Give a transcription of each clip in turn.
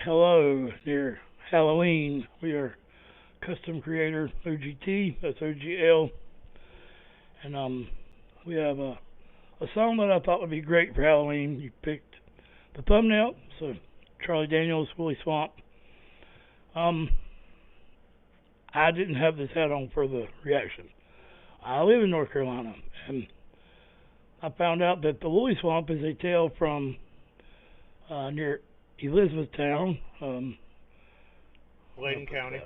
Hello, dear Halloween. We are custom creator OGT, that's OGL, and we have a song that I thought would be great for Halloween. You picked the thumbnail, so Charlie Daniels, Woolly Swamp. I didn't have this hat on for the reaction. I live in North Carolina, and I found out that the Woolly Swamp is a tale from near Elizabethtown, Bladen County.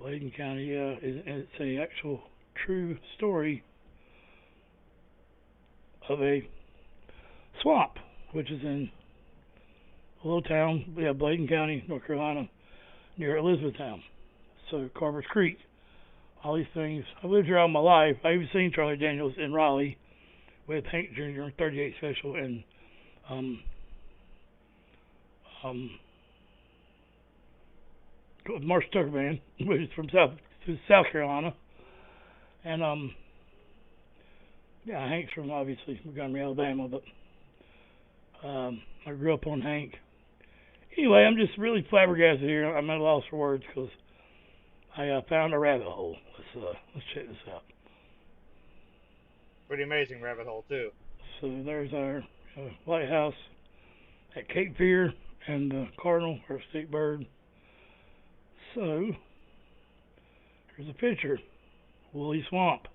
Bladen County, yeah. It's a actual true story of a swamp, which is in a little town, Bladen County, North Carolina, near Elizabethtown. So Carver's Creek, all these things. I've lived here all my life. I've even seen Charlie Daniels in Raleigh with Hank Jr. 38 Special and Marsh Tucker Band, which is from South Carolina, and Hank's from obviously Montgomery, Alabama, but I grew up on Hank. Anyway, I'm just really flabbergasted here. I'm at a loss for words because I found a rabbit hole. Let's check this out. Pretty amazing rabbit hole too. So there's our lighthouse at Cape Fear and the cardinal, or stick bird. So here's a picture, Woolly Swamp.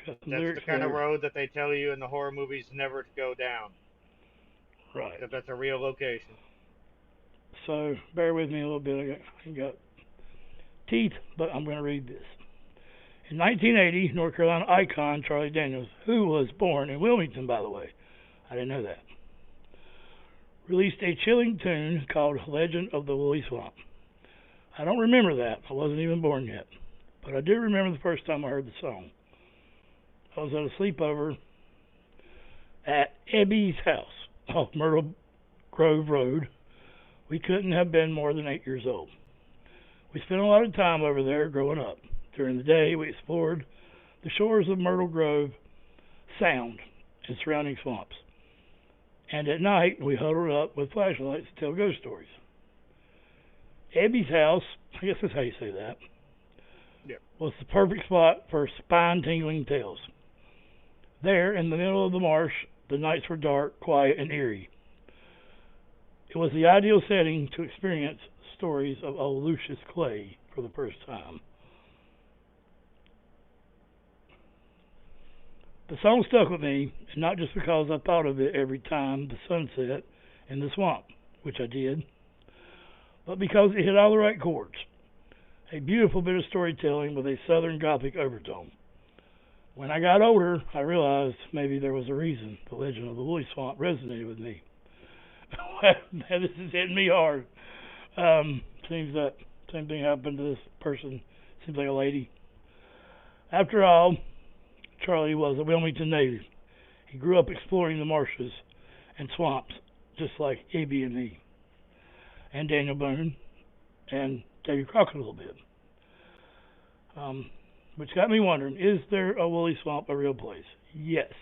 That's the kind of road that they tell you in the horror movies never to go down. Right. Because that's a real location. So bear with me a little bit. I got teeth, but I'm going to read this. In 1980, North Carolina icon Charlie Daniels, who was born in Wilmington, by the way, I didn't know that, released a chilling tune called Legend of the Woolly Swamp. I don't remember that. I wasn't even born yet. But I do remember the first time I heard the song. I was at a sleepover at Ebby's house off Myrtle Grove Road. We couldn't have been more than 8 years old. We spent a lot of time over there growing up. During the day, we explored the shores of Myrtle Grove Sound and surrounding swamps. And at night, we huddled up with flashlights to tell ghost stories. Ebby's house, I guess that's how you say that, was the perfect spot for spine-tingling tales. There, in the middle of the marsh, the nights were dark, quiet, and eerie. It was the ideal setting to experience stories of old Lucious Clay for the first time. The song stuck with me, not just because I thought of it every time the sun set in the swamp, which I did, but because it hit all the right chords. A beautiful bit of storytelling with a southern gothic overtone. When I got older, I realized maybe there was a reason the legend of the Woolly Swamp resonated with me. This is hitting me hard. Seems that same thing happened to this person. Seems like a lady. After all, Charlie was a Wilmington native. He grew up exploring the marshes and swamps, just like Abby and me, and Daniel Boone, and Davy Crockett a little bit. Which got me wondering, is there a Woolly Swamp a real place? Yes.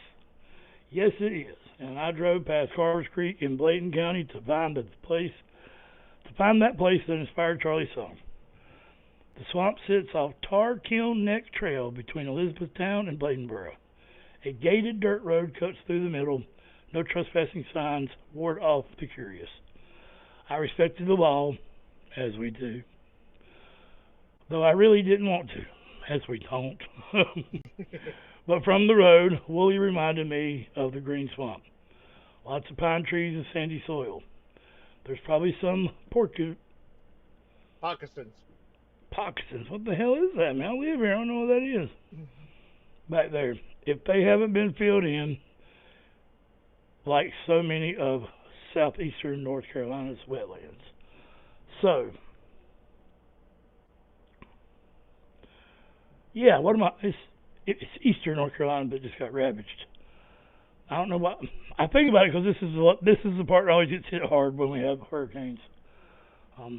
Yes, it is. And I drove past Carver's Creek in Bladen County to find that place that inspired Charlie's song. The swamp sits off Tar Kiln Neck Trail between Elizabethtown and Bladenboro. A gated dirt road cuts through the middle. No trespassing signs ward off the curious. I respected the law, as we do, though I really didn't want to, as we don't. But from the road, Woolly reminded me of the green swamp. Lots of pine trees and sandy soil. There's probably some Moccasins. What the hell is that, man? I live here. I don't know what that is. Back there. If they haven't been filled in, like so many of southeastern North Carolina's wetlands. So, yeah, it's eastern North Carolina, but just got ravaged. I don't know why. I think about it because this is the part that always gets hit hard when we have hurricanes. So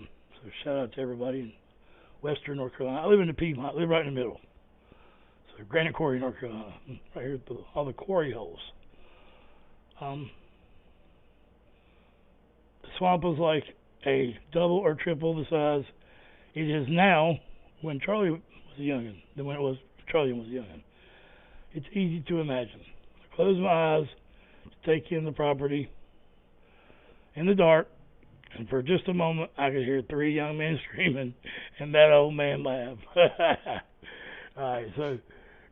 shout out to everybody in western North Carolina. I live in the Piedmont. I live right in the middle. So Granite Quarry, North Carolina, right here at all the quarry holes. swamp was like a double or triple the size it is now when Charlie was a youngin, than when it was Charlie was a youngin. It's easy to imagine. I close my eyes to take in the property in the dark, and for just a moment I could hear 3 young men screaming and that old man laugh. Alright, so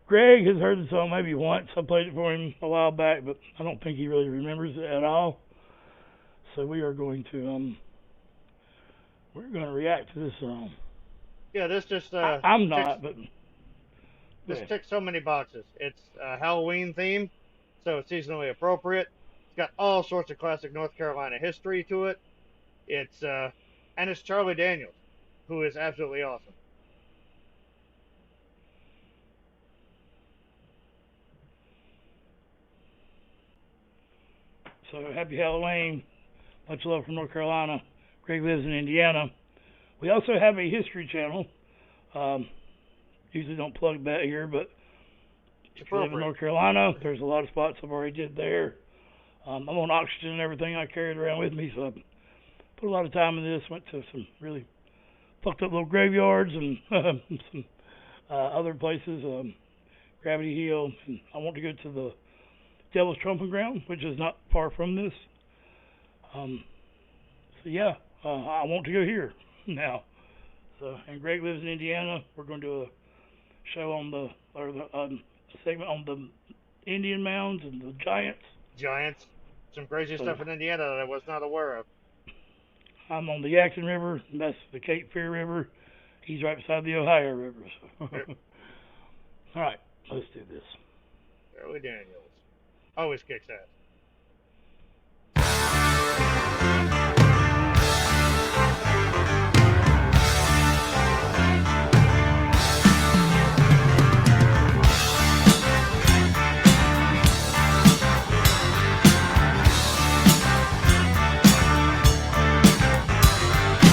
Greg has heard the song maybe once. I played it for him a while back, but I don't think he really remembers it at all. So we are going to react to this song. Yeah, this just I'm not, but this ticks so many boxes. It's a Halloween theme, so it's seasonally appropriate. It's got all sorts of classic North Carolina history to it. And it's Charlie Daniels, who is absolutely awesome. So happy Halloween. Much love from North Carolina. Greg lives in Indiana. We also have a history channel. Usually don't plug that here, but if you live in North Carolina, there's a lot of spots I've already did there. I'm on oxygen and everything I carried around with me, so I put a lot of time in this. Went to some really fucked up little graveyards and some other places, Gravity Hill. And I want to go to the Devil's Trumping Ground, which is not far from this. So yeah, I want to go here now. So, and Greg lives in Indiana. We're going to do a show on segment on the Indian mounds and the giants. Giants. Some crazy stuff in Indiana that I was not aware of. I'm on the Yadkin River, and that's the Cape Fear River. He's right beside the Ohio River. So. Yep. All right, let's do this. Charlie Daniels. Always kicks ass.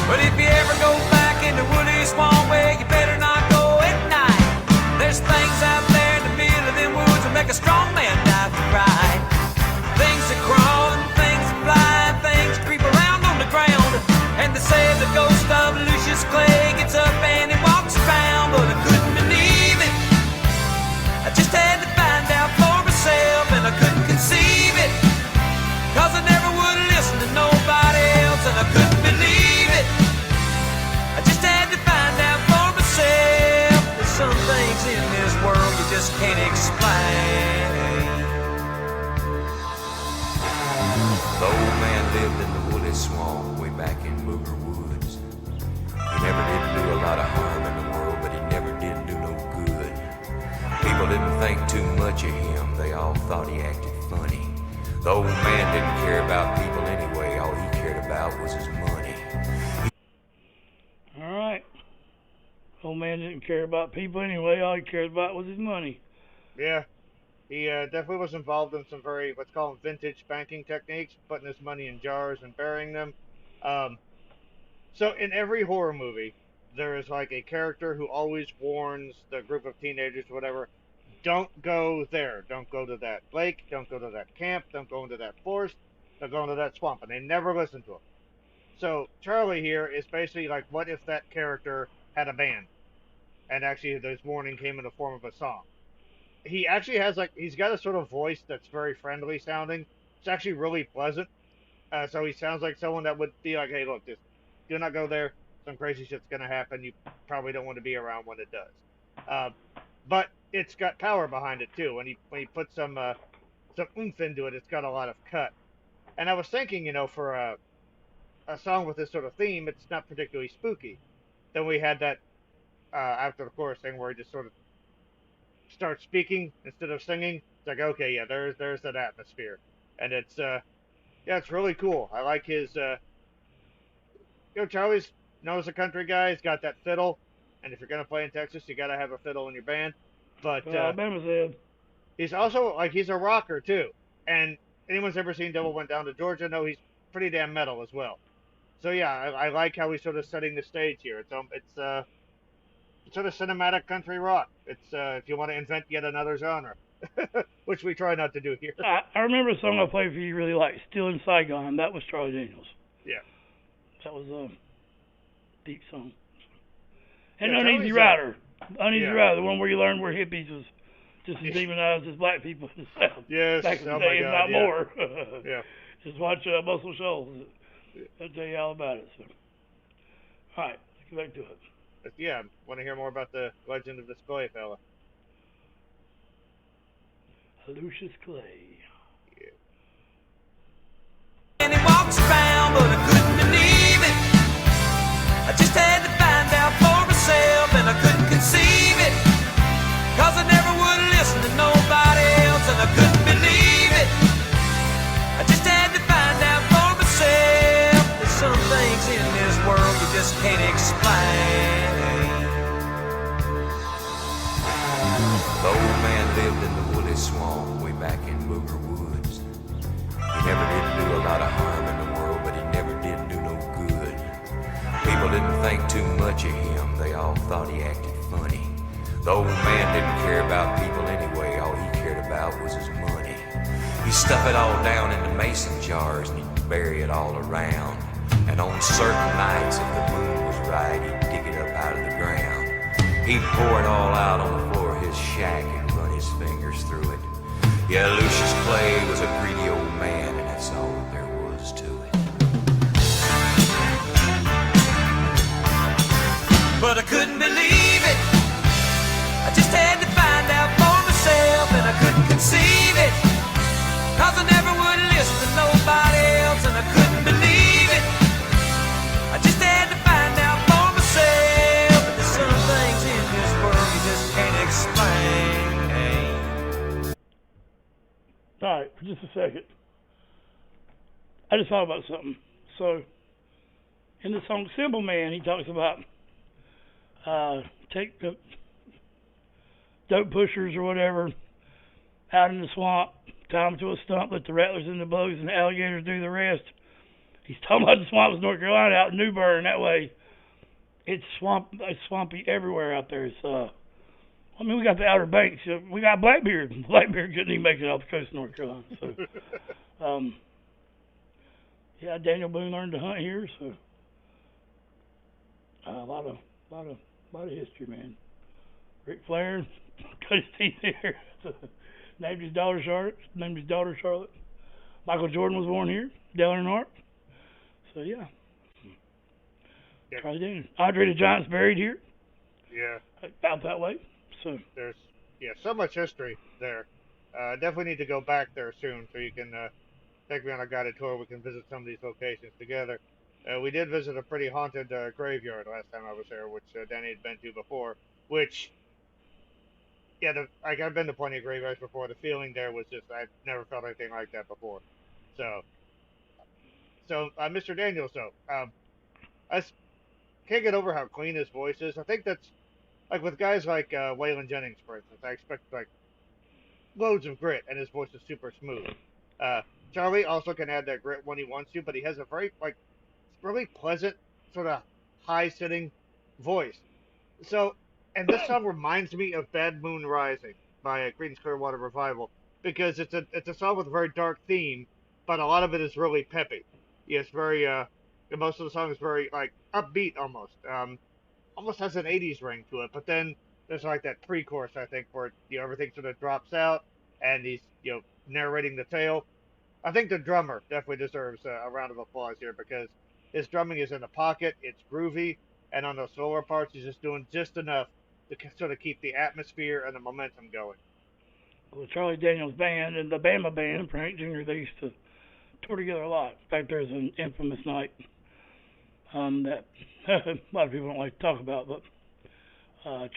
But if you ever go back in the woody swamp, well, you better not go at night. There's things out there in the middle of them woods that make a strong man die for pride. Things that crawl and things that fly and things creep around on the ground. And they say the ghost of Lucious Clay gets up and he walks around, but I couldn't believe it. I just had to find out for myself, and I couldn't conceive it, 'cause I never would listen to nobody else, and I couldn't believe it. I just had to find out for myself. There's some things in this world you just can't explain. The old man lived in the woolly swamp way back in Booger Woods. He never did do a lot of harm in the world, but he never did do no good. People didn't think too much of him. They all thought he acted funny. The old man didn't care about people anyway. All he cared about was his money. All right. Old man didn't care about people anyway. All he cared about was his money. Yeah. He definitely was involved in some very, what's called vintage banking techniques, putting his money in jars and burying them. So in every horror movie, there is like a character who always warns the group of teenagers, whatever, don't go there. Don't go to that lake. Don't go to that camp. Don't go into that forest. Don't go into that swamp. And they never listen to him. So Charlie here is basically like, what if that character had a band? And actually this warning came in the form of a song. He actually has he's got a sort of voice that's very friendly sounding. It's actually really pleasant. So he sounds like someone that would be like, hey, look, just do not go there. Some crazy shit's going to happen. You probably don't want to be around when it does. But it's got power behind it too. When he puts some oomph into it, it's got a lot of cut. And I was thinking, for a song with this sort of theme, it's not particularly spooky. Then we had that after the chorus thing where he just sort of starts speaking instead of singing. It's like, okay, yeah, there's that atmosphere, and it's it's really cool. I like his Charlie's knows a country guy. He's got that fiddle, and if you're gonna play in Texas, you gotta have a fiddle in your band. But he's also he's a rocker too, and anyone's ever seen Devil Went Down to Georgia know he's pretty damn metal as well. So yeah, I like how he's sort of setting the stage here. It's sort of cinematic country rock. It's if you want to invent yet another genre, which we try not to do here. I remember a song I played for you really liked, Still in Saigon. That was Charlie Daniels. Yeah. That was a deep song. And Yeah, Uneasy Charlie's, Rider. Uneasy yeah. Rider, the one where you learn we're hippies was just as demonized as black people in the South. Yes. Back in the Oh day, my if God. not Yeah. more. Yeah. Just watch Muscle Shoals. I'll tell you all about it. So. All right, let's get back to it. But yeah, want to hear more about the legend of this Clay fella? Lucious Clay. Yeah. And he walks around, but I couldn't believe it. I just had to find out for myself, and I couldn't conceive it. Cause I never would listen to nobody else, and I couldn't believe it. I just had to find out for myself. There's some things in this world you just can't explain. The old man lived in the woolly swamp way back in Booger Woods. He never did do a lot of harm in the world, but he never did do no good. People didn't think too much of him, they all thought he acted funny. The old man didn't care about people anyway, all he cared about was his money. He'd stuff it all down into mason jars and he'd bury it all around. And on certain nights, if the moon was right, he'd dig it up out of the ground. He'd pour it all out on the floor of his shack and run his fingers through it. Yeah, Lucious Clay was a greedy old man, and that's all that there was to it. But I couldn't believe it. I just had to find out for myself, and I couldn't conceive it. Cause I never would listen to nobody else, and I couldn't believe it. I just had to find out for myself. But there's some things in this world you just can't explain. All right, for just a second. I just thought about something. So, in the song Simple Man, he talks about take the dope pushers or whatever out in the swamp, tie them to a stump, let the rattlers and the bugs and the alligators do the rest. He's talking about the swamps of North Carolina out in New Bern, that way. It's swampy everywhere out there. It's I mean, we got the Outer Banks. We got Blackbeard. Blackbeard couldn't even make it off the coast of North Carolina. So, yeah, Daniel Boone learned to hunt here. So, a lot of history, man. Ric Flair cut his teeth here. Named his daughter Charlotte. Michael Jordan was born here. Dale Earnhardt. So yeah. Charlie Daniels. Andre the Giant's buried here. Yeah. About that way. So there's so much history there. Definitely need to go back there soon so you can take me on a guided tour. We can visit some of these locations together. We did visit a pretty haunted graveyard last time I was there, which Danny had been to before. Which, I've been to plenty of graveyards before. The feeling there was just, I've never felt anything like that before. So Mr. Daniels, though, I can't get over how clean his voice is. I think that's, like with guys like Waylon Jennings, for instance, I expect like loads of grit, and his voice is super smooth. Charlie also can add that grit when he wants to, but he has a very really pleasant, sort of high-sitting voice. So, and this song reminds me of "Bad Moon Rising" by Creedence Clearwater Revival, because it's a song with a very dark theme, but a lot of it is really peppy. Yeah, it's very most of the song is very like upbeat almost. Almost has an 80s ring to it, but then there's like that pre-chorus, I think, where everything sort of drops out and he's narrating the tale. I think the drummer definitely deserves a round of applause here because his drumming is in the pocket, it's groovy, and on those slower parts he's just doing just enough to sort of keep the atmosphere and the momentum going. Well, Charlie Daniels Band and the Bama Band, Frank Jr., they used to tour together a lot. In fact, there's an infamous night that a lot of people don't like to talk about, but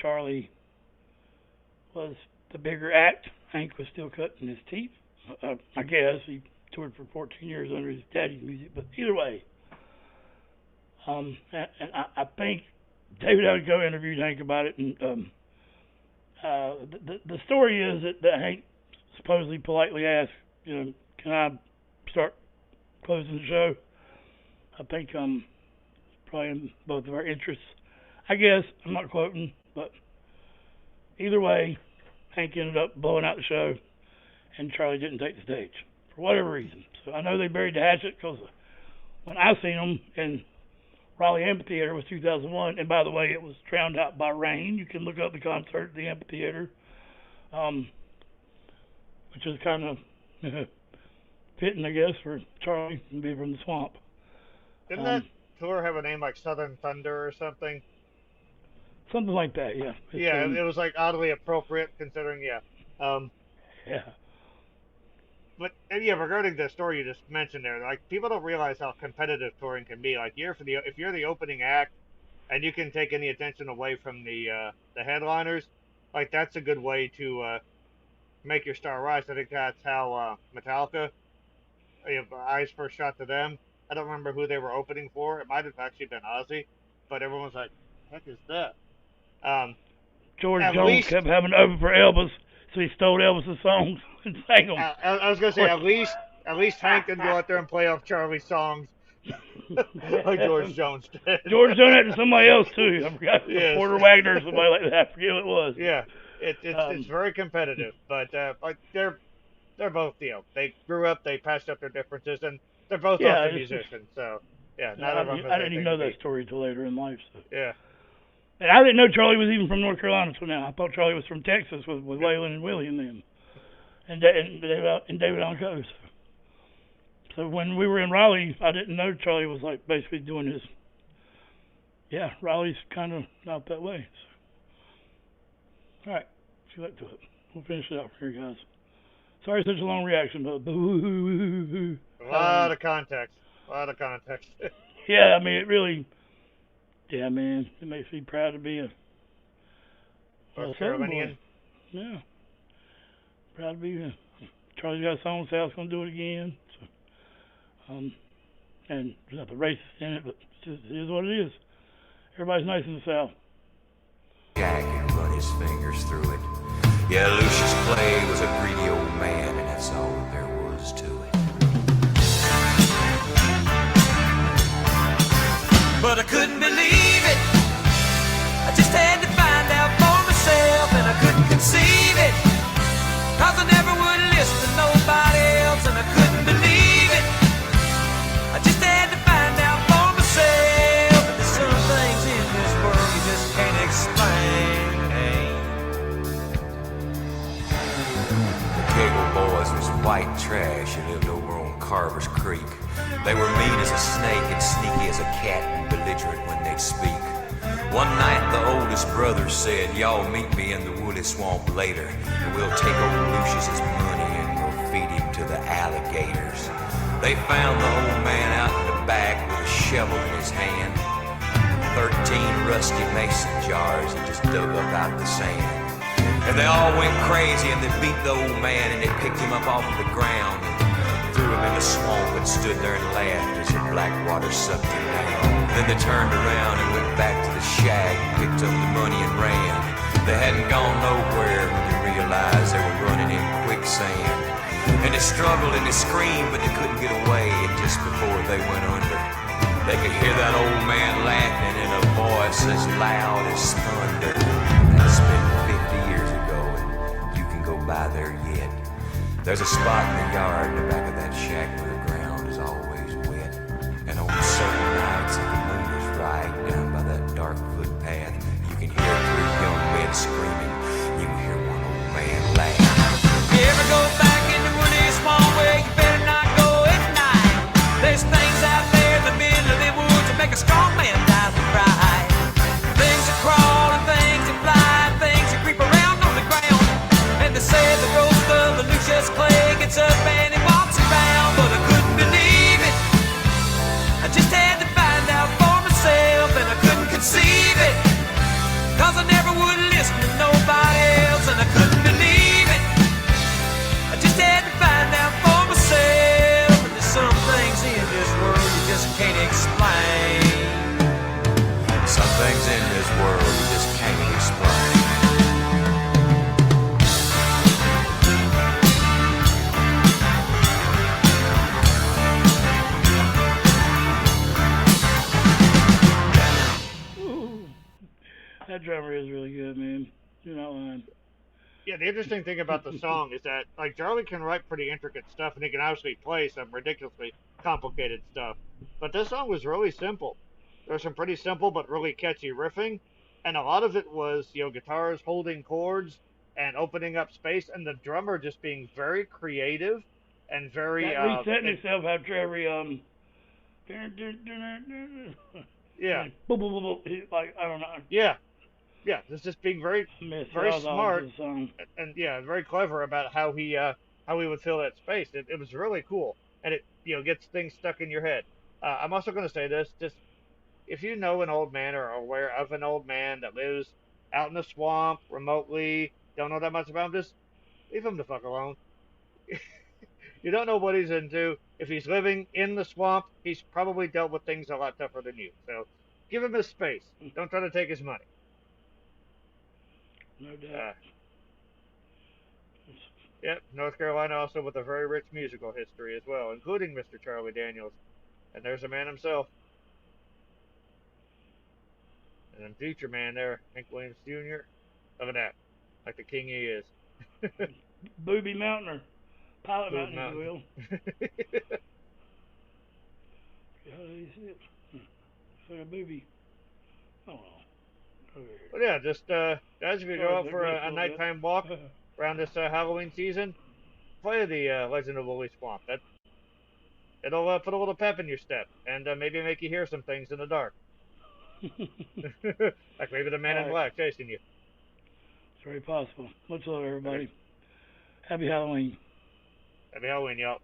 Charlie was the bigger act. Hank was still cutting his teeth. I guess he toured for 14 years under his daddy's music, but either way, and I think David Alco interviewed Hank about it, and the story is that Hank supposedly politely asked, can I start closing the show? I think probably in both of our interests. I guess, I'm not quoting, but either way, Hank ended up blowing out the show, and Charlie didn't take the stage for whatever reason. So I know they buried the hatchet because when I seen them in Raleigh Amphitheater was 2001, and by the way, it was drowned out by rain. You can look up the concert at the amphitheater, which is kind of fitting, I guess, for Charlie to be from the swamp. Didn't that tour have a name like Southern Thunder or something? Something like that, yeah. Yeah, it was like oddly appropriate considering, yeah. Yeah. But yeah, regarding the story you just mentioned there, like people don't realize how competitive touring can be. Like if you're the opening act, and you can take any attention away from the headliners, like that's a good way to make your star rise. I think that's how Metallica, I's first shot to them. I don't remember who they were opening for. It might have actually been Ozzy, but everyone's like, "Heck is that?" George Jones kept having to open for Elvis, so he stole Elvis' songs and sang them. I was gonna say at least Hank could go out there and play off Charlie's songs like George Jones did. George done that to somebody else too. I forgot, yes. Porter Wagner or somebody like that. I forget who it was. Yeah, it's very competitive, but like they're both, they grew up, they patched up their differences, and they're both awesome musicians. So yeah, I didn't even know that story till later in life. So. Yeah. And I didn't know Charlie was even from North Carolina till now. I thought Charlie was from Texas with Waylon and Willie and them, and David Allen. So when we were in Raleigh, I didn't know Charlie was like basically doing his. Yeah, Raleigh's kind of out that way. So. All right, see back to it. We'll finish it out here, guys. Sorry, such a long reaction, but a lot of context. Yeah, I mean it really. Yeah, man, it makes me proud to be a North Carolinian. Boy. Yeah, proud to be. Charlie's got a song that says he's gonna do it again. So, and there's nothing racist in it, but it is what it is. Everybody's nice in the South. Jack and run his fingers through it. Yeah, Lucious Clay was a greedy old man, and that's all that there was to it. But I couldn't believe it. I just had to find out for myself, and I couldn't conceive it. 'Cause I never would listen to nobody else, and I couldn't believe it. I just had to find out for myself. But there's some things in this world you just can't explain. The Kegel boys was white trash and lived over on Carver's Creek. They were mean as a snake and sneaky as a cat and belligerent when they'd speak. One night the oldest brother said, "Y'all meet me in the woolly swamp later, and we'll take old Lucious's money and we'll feed him to the alligators." They found the old man out in the back with a shovel in his hand, 13 rusty mason jars he just dug up out of the sand. And they all went crazy and they beat the old man and they picked him up off of the ground, threw him in the swamp and stood there and laughed as the black water sucked him down. Then they turned around and went back to the shack, picked up the money and ran. They hadn't gone nowhere when they realized they were running in quicksand. And they struggled and they screamed, but they couldn't get away. And just before they went under, they could hear that old man laughing in a voice as loud as thunder. That's been 50 years ago, and you can go by there yet. There's a spot in the yard in the back of that shack where the ground is always wet. And on certain nights, if the moon is right down by that dark footpath, you can hear 3 young men screaming. You can hear one old man laugh. You ever go back in the woody swamp where you better not go at night? There's things out there in the middle of the woods that make a strong man die with pride. Things that crawl and things that fly, things that creep around on the ground. And they say the ghost of the Lucious Clay gets up and he walks around, but I couldn't believe it. I just had to find out for myself, and I couldn't conceive it. 'Cause I never would listen to nobody else, and I couldn't believe it. I just had to find out for myself, and there's some things in this world you just can't explain. Some things in this world you just can't explain. That drummer is really good, man. You're not lying. Yeah, the interesting thing about the song is that like Charlie can write pretty intricate stuff, and he can obviously play some ridiculously complicated stuff. But this song was really simple. There's some pretty simple but really catchy riffing, and a lot of it was guitars holding chords and opening up space, and the drummer just being very creative and very That resetting itself after every yeah, boom, boom, boom, boom. Like, I don't know. yeah, yeah. This just being very very That was smart the song. and yeah, very clever about how he would fill that space. It was really cool, and it gets things stuck in your head. I'm also going to say this: just if you know an old man or are aware of an old man that lives out in the swamp remotely, don't know that much about him, just leave him the fuck alone. You don't know what he's into. If he's living in the swamp, he's probably dealt with things a lot tougher than you. So give him his space. Don't try to take his money. No doubt. Yep, North Carolina also with a very rich musical history as well, including Mr. Charlie Daniels. And there's a man himself. And then future man there, Hank Williams Jr. Look at that. Like the king he is. Booby Mountainer. Pilot Booby Mountain, if you will. How do you see it? It's like a booby. Oh, well. But yeah, just guys, if you go out for a nighttime walk around this Halloween season, play the Legend of Woolly Swamp. It'll put a little pep in your step and maybe make you hear some things in the dark. Like maybe the man in black chasing you. It's very possible. Much love, everybody. Happy Halloween. Happy Halloween, y'all.